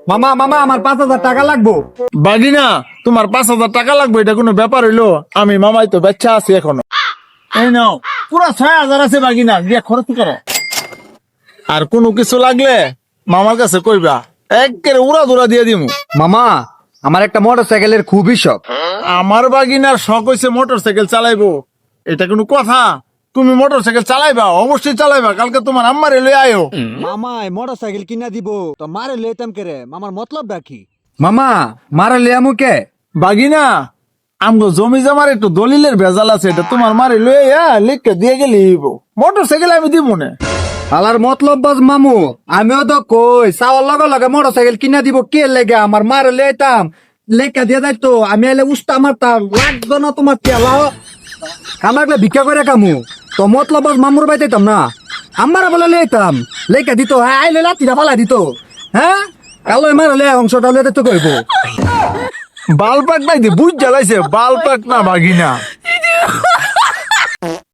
মামা মামা আমার 5,000 টাকা লাগবো। বাগিনা তোমার 5,000 টাকা লাগবে, এটা কোনো ব্যাপার হইলো? আমি মামাই তো বাচ্চা আছি এখনো। এই নাও পুরা 6,000 আছে বাগিনা, দিয়ে খরচ করো। আর কোনো কিছু লাগলে মামার কাছে কইবা, একেবারে উড়া ধুরা দিয়ে দিমু। মামা আমার একটা মোটরসাইকেলের খুবই শখ। আমার বাগিনার শখ হইছে মোটরসাইকেল চালাইবো, এটা কোনো কথা? তুমি মোটরসাইকেল চালাইবা, অবশ্যই চালাইবা। কালকে তোমার আম্মারে লই আয়ো। মামাই মোটরসাইকেল কিনা দিব তো মারে লইতাম কেরে, মামার মতলব ডাকি। মামা মারা লিয়া মুকে বাগিনা আমগো জমি জমার একটু দলিলের ভেজাল আছে, এটা তোমার মারে লই লিখে দিয়ে গেলি মোটরসাইকেল আমি দিব না। আলার মতলব বাজ মামু, আমিও তো কই চাওয়ার লগে লগে মোটরসাইকেল কিনা দিব কে লেগে আমার মারে লইতাম লেখা দিয়ে যাইতো। আমি এলে উস্তা মারতাম, লাগতো না তোমার তেলা কামাকলে ভিক্ষা করে কামু। তো মতলব বাজ মামুর বাইতাম না, আমার বলে লইতাম লেখা দিত, আইলে লাতিটা পালা দিত। হ্যাঁ কালো মারে লে অংশটা লইতে তো কইব। বালপাক নাই বুঝ জ্বালাইছে, বালপাক না বাগিনা।